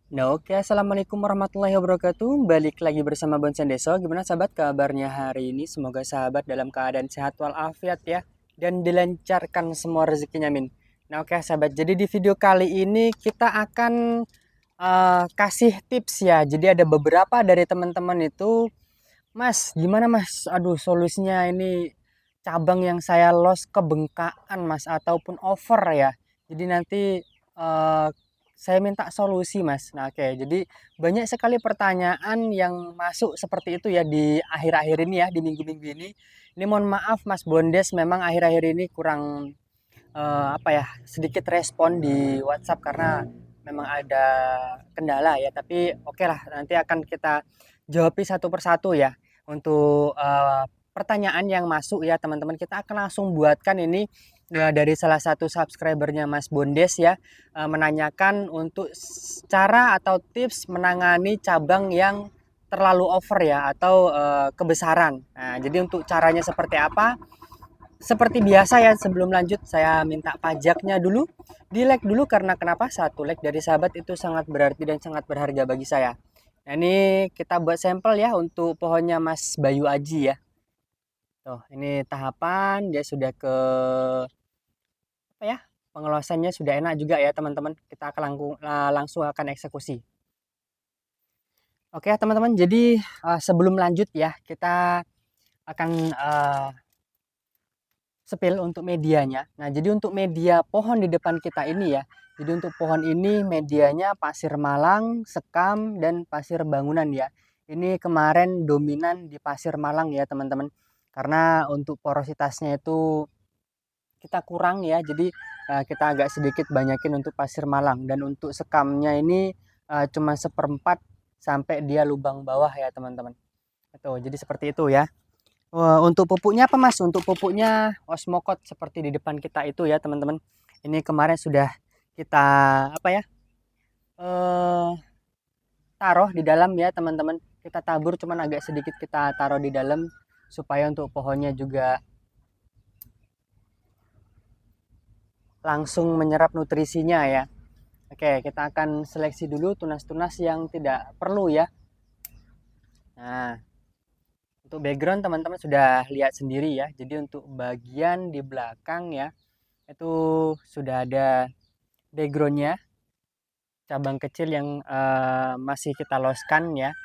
Nah, oke, Assalamualaikum warahmatullahi wabarakatuh. Balik lagi bersama Bonsen Deso. Gimana sahabat kabarnya hari ini? Semoga sahabat dalam keadaan sehat walafiat ya. Dan dilancarkan semua rezekinya, min. Nah, oke sahabat. Jadi di video kali ini kita akan kasih tips ya. Jadi ada beberapa dari teman-teman itu, Mas, gimana Mas? Aduh, solusinya ini cabang yang saya los kebengkakan Mas ataupun over ya. Jadi nanti eh, saya minta solusi Mas. Nah, oke. Jadi banyak sekali pertanyaan yang masuk seperti itu ya di akhir-akhir ini ya, di minggu-minggu ini. Ini mohon maaf Mas Bondes, memang akhir-akhir ini kurang apa ya, sedikit respon di WhatsApp karena memang ada kendala ya. Tapi oke lah, nanti akan kita jawab satu persatu ya. Untuk pertanyaan yang masuk ya teman-teman, kita akan langsung buatkan ini ya, dari salah satu subscribernya Mas Bondes ya, menanyakan untuk cara atau tips menangani cabang yang terlalu over ya atau kebesaran. Nah, jadi untuk caranya seperti apa? Seperti biasa ya, sebelum lanjut saya minta pajaknya dulu. Di like dulu karena kenapa? Satu like dari sahabat itu sangat berarti dan sangat berharga bagi saya. Nah, ini kita buat sampel ya untuk pohonnya Mas Bayu Aji ya. Tuh, ini tahapan dia sudah ke apa ya? Pengelosannya sudah enak juga ya teman-teman. Kita akan langsung akan eksekusi. Oke ya teman-teman, jadi sebelum lanjut ya, kita akan sepil untuk medianya. Nah, jadi untuk media pohon di depan kita ini ya. Jadi untuk pohon ini medianya pasir malang, sekam, dan pasir bangunan ya. Ini kemarin dominan di pasir malang ya teman-teman. Karena untuk porositasnya itu kita kurang ya. Jadi kita agak sedikit banyakin untuk pasir malang. Dan untuk sekamnya ini cuma seperempat sampai dia lubang bawah ya teman-teman. Itu, jadi seperti itu ya. Untuk pupuknya apa Mas? Untuk pupuknya Osmokot seperti di depan kita itu ya teman-teman. Ini kemarin sudah kita apa ya? eh Taruh di dalam ya teman-teman. Kita tabur cuman agak sedikit kita taruh di dalam supaya untuk pohonnya juga langsung menyerap nutrisinya ya. Oke, kita akan seleksi dulu tunas-tunas yang tidak perlu ya. Nah, untuk background teman-teman sudah lihat sendiri ya. Jadi untuk bagian di belakang ya, itu sudah ada backgroundnya, cabang kecil yang masih kita loskan ya,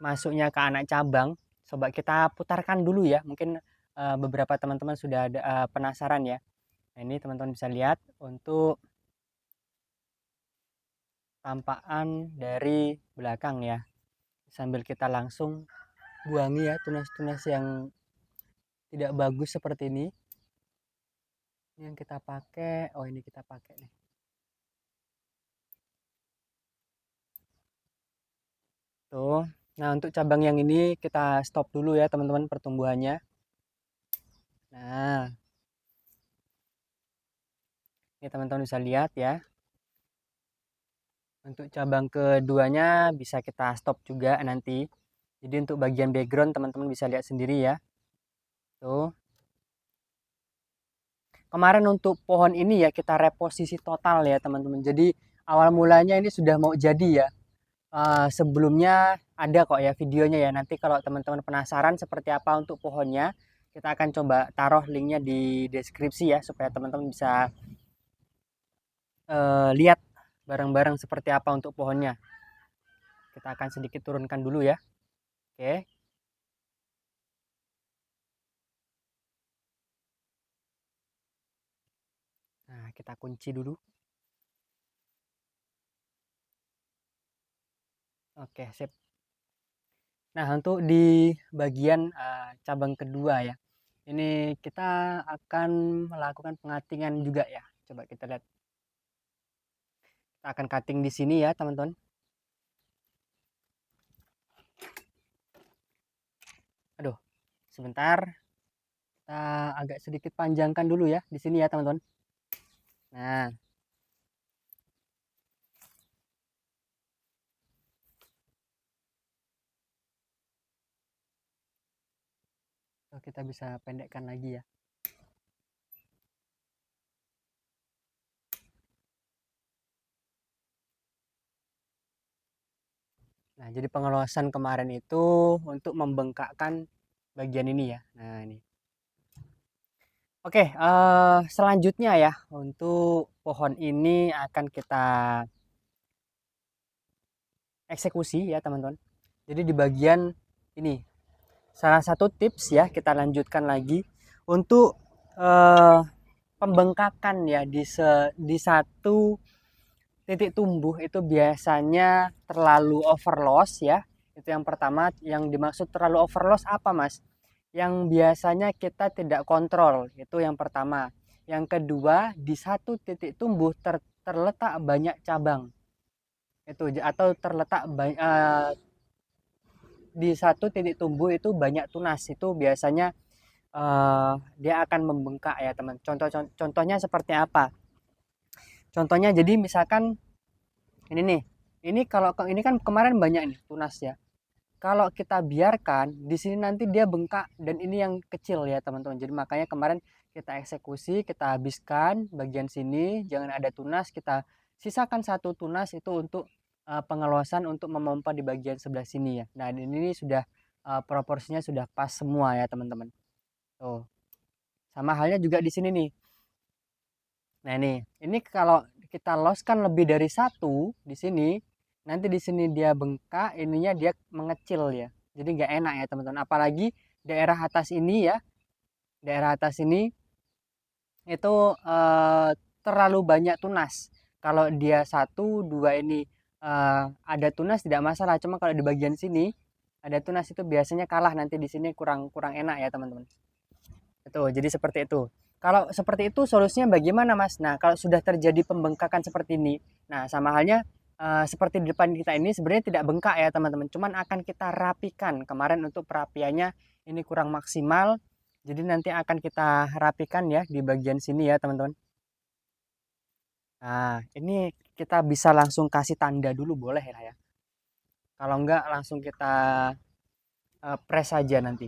masuknya ke anak cabang. Coba kita putarkan dulu ya, mungkin beberapa teman-teman sudah ada penasaran ya. Nah, ini teman-teman bisa lihat untuk tampakan dari belakang ya, sambil kita langsung buangi ya tunas-tunas yang tidak bagus seperti ini. Ini yang kita pakai, oh ini kita pakai nih tuh. Nah, untuk cabang yang ini kita stop dulu ya teman-teman pertumbuhannya. Nah, ini teman-teman bisa lihat ya. Untuk cabang keduanya bisa kita stop juga nanti. Jadi untuk bagian background teman-teman bisa lihat sendiri ya. Tuh. Kemarin untuk pohon ini ya kita reposisi total ya teman-teman. Jadi awal mulanya ini sudah mau jadi ya. Sebelumnya ada kok ya videonya ya. Nanti kalau teman-teman penasaran seperti apa untuk pohonnya, kita akan coba taruh linknya di deskripsi ya supaya teman-teman bisa lihat bareng-bareng seperti apa untuk pohonnya. Kita akan sedikit turunkan dulu ya. Oke. Nah, kita kunci dulu. Oke, sip. Nah, untuk di bagian cabang kedua ya. Ini kita akan melakukan pengatingan juga ya. Coba kita lihat. Kita akan cutting di sini ya, teman-teman. Aduh, sebentar. Kita agak sedikit panjangkan dulu ya di sini ya, teman-teman. Nah, kita bisa pendekkan lagi ya. Nah, jadi pengelosan kemarin itu untuk membengkakkan bagian ini ya. Nah, ini. Oke, selanjutnya ya, untuk pohon ini akan kita eksekusi ya, teman-teman. Jadi di bagian ini, salah satu tips ya, kita lanjutkan lagi untuk eh, pembengkakan ya di satu titik tumbuh itu biasanya terlalu overloss ya. Itu yang pertama. Yang dimaksud terlalu overloss apa, Mas? Yang biasanya kita tidak kontrol, itu yang pertama. Yang kedua, di satu titik tumbuh terletak banyak cabang. Itu atau terletak di satu titik tumbuh itu banyak tunas. Itu biasanya dia akan membengkak ya, teman. Contohnya seperti apa? Contohnya jadi misalkan ini nih. Ini kalau ini kan kemarin banyak nih tunas ya. Kalau kita biarkan di sini nanti dia bengkak dan ini yang kecil ya, teman-teman. Jadi makanya kemarin kita eksekusi, kita habiskan bagian sini, jangan ada tunas, kita sisakan satu tunas itu untuk pengeluasan untuk memompa di bagian sebelah sini ya. Nah, ini sudah proporsinya sudah pas semua ya, teman-teman. Tuh. Sama halnya juga di sini nih. Nah, ini kalau kita loskan lebih dari satu di sini, nanti di sini dia bengkak, ininya dia mengecil ya. Jadi nggak enak ya, teman-teman. Apalagi daerah atas ini ya, daerah atas ini itu terlalu banyak tunas. Kalau dia satu, dua ini ada tunas tidak masalah. Cuma kalau di bagian sini ada tunas itu biasanya kalah nanti di sini kurang kurang enak ya, teman-teman. Itu, jadi seperti itu. Kalau seperti itu solusinya bagaimana, Mas? Nah, kalau sudah terjadi pembengkakan seperti ini, nah sama halnya seperti di depan kita ini sebenarnya tidak bengkak ya, teman-teman. Cuman akan kita rapikan. Kemarin untuk perapiannya ini kurang maksimal. Jadi nanti akan kita rapikan ya di bagian sini ya, teman-teman. Nah, ini kita bisa langsung kasih tanda dulu boleh lah ya. Kalau enggak langsung kita press saja nanti.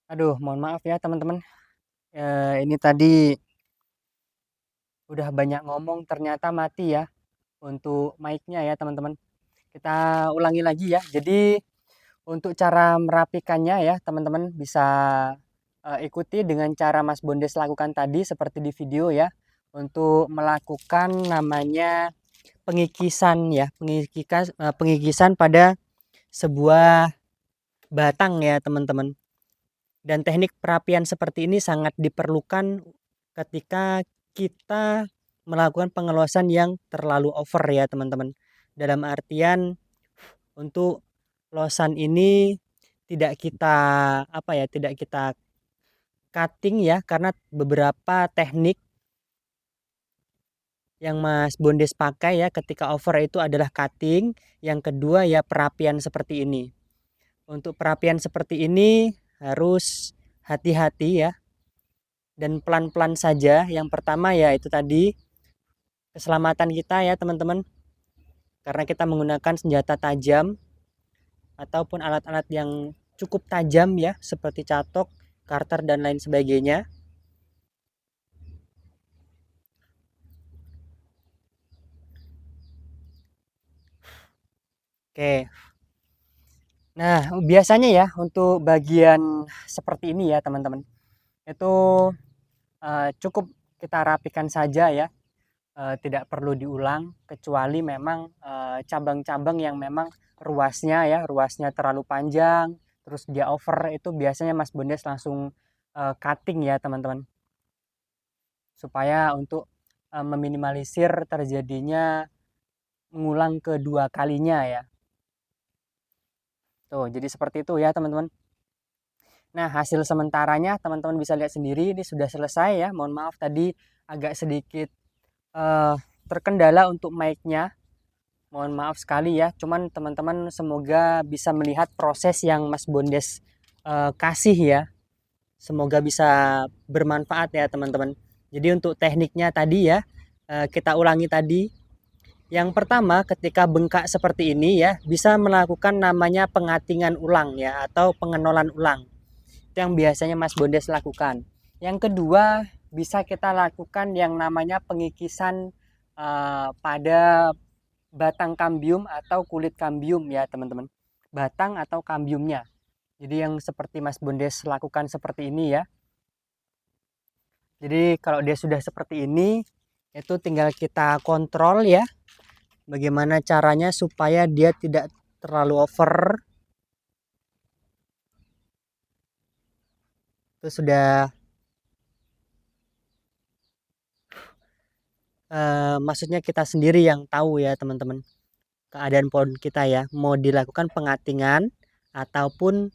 Aduh, mohon maaf ya teman-teman. Ini tadi udah banyak ngomong ternyata mati ya untuk mic-nya ya teman-teman. Kita ulangi lagi ya. Jadi untuk cara merapikannya ya teman-teman bisa ikuti dengan cara Mas Bondes lakukan tadi seperti di video ya. Untuk melakukan namanya pengikisan ya, pengikisan pada sebuah batang ya teman-teman. Dan teknik perapian seperti ini sangat diperlukan ketika kita melakukan pengeluasan yang terlalu over ya teman-teman. Dalam artian untuk losan ini tidak kita tidak kita cutting ya, karena beberapa teknik yang Mas Bondes pakai ya ketika over itu adalah cutting, yang kedua ya perapian seperti ini. Untuk perapian seperti ini harus hati-hati ya dan pelan-pelan saja. Yang pertama ya itu tadi keselamatan kita ya teman-teman, karena kita menggunakan senjata tajam ataupun alat-alat yang cukup tajam ya seperti catok, karter dan lain sebagainya. Oke. Nah, biasanya ya untuk bagian seperti ini ya teman-teman, itu cukup kita rapikan saja ya, tidak perlu diulang kecuali memang cabang-cabang yang memang ruasnya terlalu panjang, terus dia over, itu biasanya Mas Bondes langsung cutting ya teman-teman, supaya untuk meminimalisir terjadinya mengulang kedua kalinya ya. Tuh, jadi seperti itu ya teman-teman. Nah, hasil sementaranya teman-teman bisa lihat sendiri, ini sudah selesai ya. Mohon maaf tadi agak sedikit eh, terkendala untuk mic-nya. Mohon maaf sekali ya. Cuman teman-teman semoga bisa melihat proses yang Mas Bondes kasih ya. Semoga bisa bermanfaat ya teman-teman. Jadi untuk tekniknya tadi ya, kita ulangi tadi. Yang pertama, ketika bengkak seperti ini ya, bisa melakukan namanya pengatingan ulang ya, atau pengenolan ulang. Itu yang biasanya Mas Bondes lakukan. Yang kedua, bisa kita lakukan yang namanya pengikisan pada batang kambium atau kulit kambium ya teman-teman. Batang atau kambiumnya. Jadi yang seperti Mas Bondes lakukan seperti ini ya. Jadi kalau dia sudah seperti ini, itu tinggal kita kontrol ya. Bagaimana caranya supaya dia tidak terlalu over. Itu sudah maksudnya kita sendiri yang tahu ya teman-teman, keadaan pohon kita ya, mau dilakukan pengatingan ataupun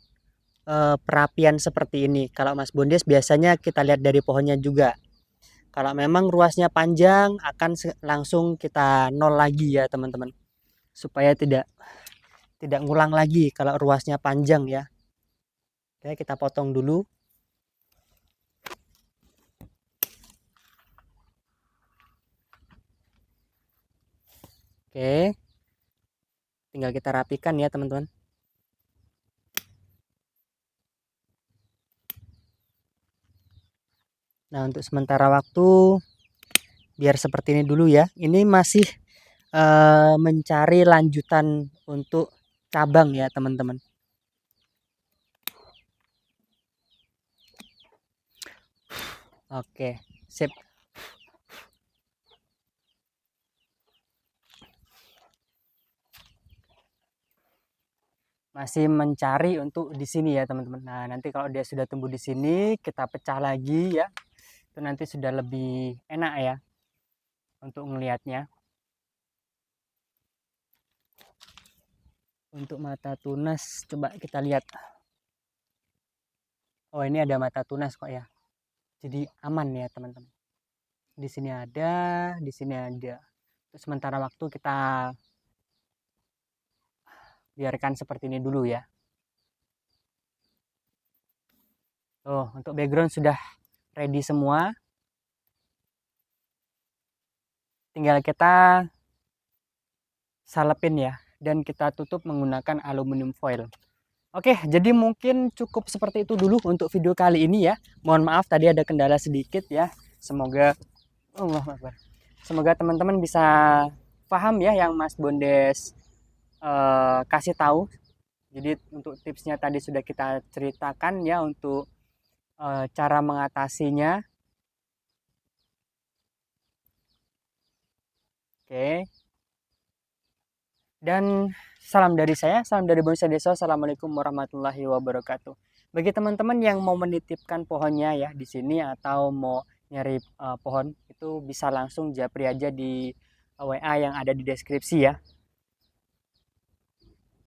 perapian seperti ini. Kalau Mas Bondes biasanya kita lihat dari pohonnya juga. Kalau memang ruasnya panjang akan langsung kita nol lagi ya teman-teman, supaya tidak ngulang lagi kalau ruasnya panjang ya. Oke, kita potong dulu. Oke, tinggal kita rapikan ya teman-teman. Nah, untuk sementara waktu biar seperti ini dulu ya. Ini masih mencari lanjutan untuk cabang ya teman-teman. Oke, sip. Masih mencari untuk di sini ya teman-teman. Nah, nanti kalau dia sudah tumbuh di sini, kita pecah lagi ya. Itu nanti sudah lebih enak ya untuk melihatnya. Untuk mata tunas coba kita lihat. Oh, ini ada mata tunas kok ya. Jadi aman ya teman-teman. Di sini ada, di sini ada. Terus sementara waktu kita biarkan seperti ini dulu ya. Oh, untuk background sudah ready semua. Tinggal kita salepin ya, dan kita tutup menggunakan aluminium foil. Oke, jadi mungkin cukup seperti itu dulu untuk video kali ini ya. Mohon maaf tadi ada kendala sedikit ya. Semoga Allahu Akbar. Semoga teman-teman bisa paham ya yang Mas Bondes kasih tahu. Jadi untuk tipsnya tadi sudah kita ceritakan ya untuk cara mengatasinya. Oke. Dan salam dari saya, salam dari Bonsai Desa. Assalamualaikum warahmatullahi wabarakatuh. Bagi teman-teman yang mau menitipkan pohonnya ya di sini atau mau nyari pohon itu bisa langsung japri aja di WA yang ada di deskripsi ya.